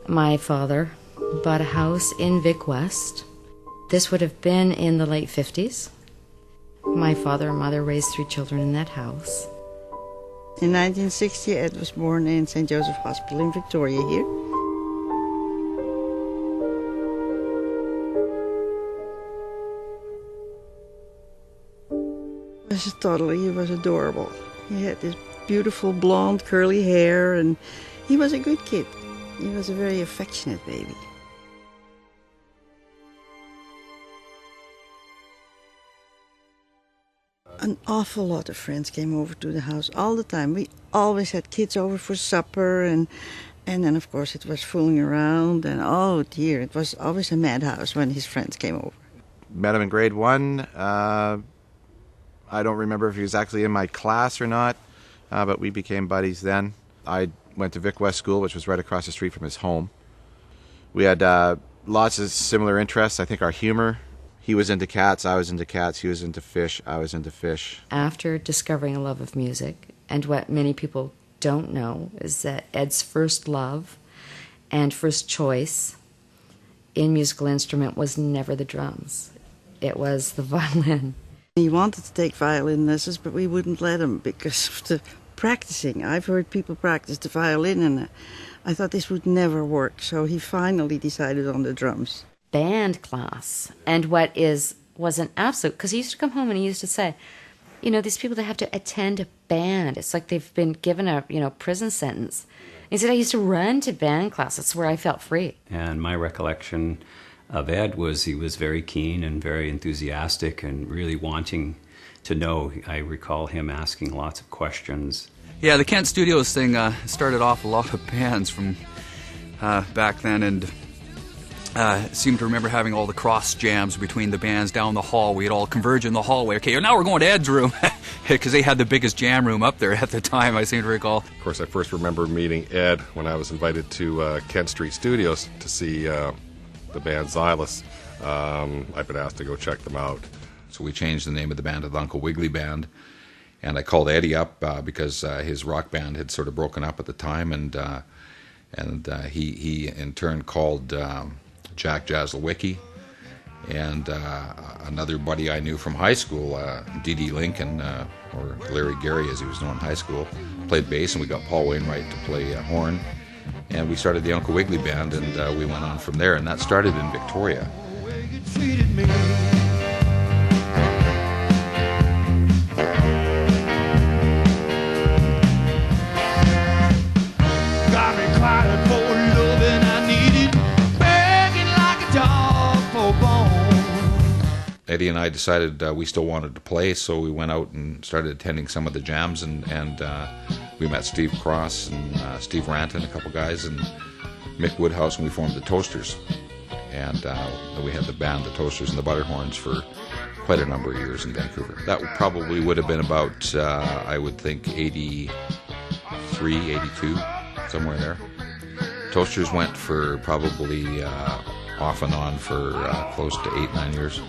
My father bought a house in Vic West. This would have been in the late 50s. My father and mother raised 3 children in that house. In 1960, Ed was born in St. Joseph Hospital in Victoria here. As a toddler, he was adorable. He had this beautiful blonde curly hair, and he was a good kid. He was a very affectionate baby. An awful lot of friends came over to the house all the time. We always had kids over for supper, and then of course it was fooling around, and oh dear, it was always a madhouse when his friends came over. Met him in grade 1. I don't remember if he was actually in my class or not, but we became buddies then. I went to Vic West School, which was right across the street from his home. We had lots of similar interests. I think our humor. He was into cats, I was into cats. He was into fish, I was into fish. After discovering a love of music, and what many people don't know is that Ed's first love and first choice in musical instrument was never the drums. It was the violin. He wanted to take violin lessons, but we wouldn't let him because of the practicing. I've heard people practice the violin, and I thought this would never work, so he finally decided on the drums. Band class, and what was an absolute, because he used to come home and he used to say, you know, these people that have to attend a band, it's like they've been given a prison sentence. He said, I used to run to band class. That's where I felt free. And my recollection of Ed was he was very keen and very enthusiastic and really wanting to know. I recall him asking lots of questions. Yeah, the Kent Studios thing started off a lot of bands from back then, and seem to remember having all the cross jams between the bands down the hall. We'd all converge in the hallway. Okay, now we're going to Ed's room, because they had the biggest jam room up there at the time, I seem to recall. Of course, I first remember meeting Ed when I was invited to Kent Street Studios to see the band Xylus. I've been asked to go check them out. So we changed the name of the band to the Uncle Wiggly Band, and I called Eddie up because his rock band had sort of broken up at the time, and he in turn called Jack Jaslowicki, and another buddy I knew from high school, D.D. Lincoln, or Larry Gary as he was known in high school, played bass, and we got Paul Wainwright to play horn, and we started the Uncle Wiggly Band, and we went on from there, and that started in Victoria. Eddie and I decided we still wanted to play, so we went out and started attending some of the jams, and we met Steve Cross and Steve Ranton, a couple guys, and Mick Woodhouse, and we formed the Toasters. And we had the band, the Toasters and the Butterhorns, for quite a number of years in Vancouver. That probably would have been about, I would think, 83, 82, somewhere there. Toasters went for probably off and on for close to 8-9 years.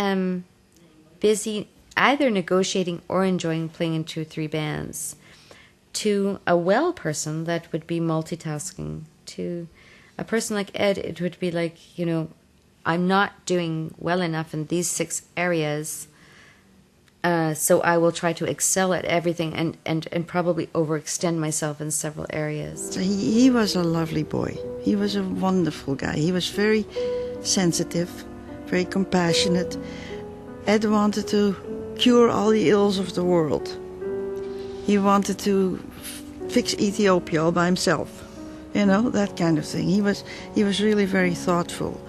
And busy either negotiating or enjoying playing in 2 or 3 bands. To a well person, that would be multitasking. To a person like Ed, it would be like, I'm not doing well enough in these 6 areas, so I will try to excel at everything and probably overextend myself in several areas. He was a lovely boy. He was a wonderful guy. He was very sensitive, very compassionate. Ed wanted to cure all the ills of the world. He wanted to fix Ethiopia all by himself. That kind of thing. He was really very thoughtful.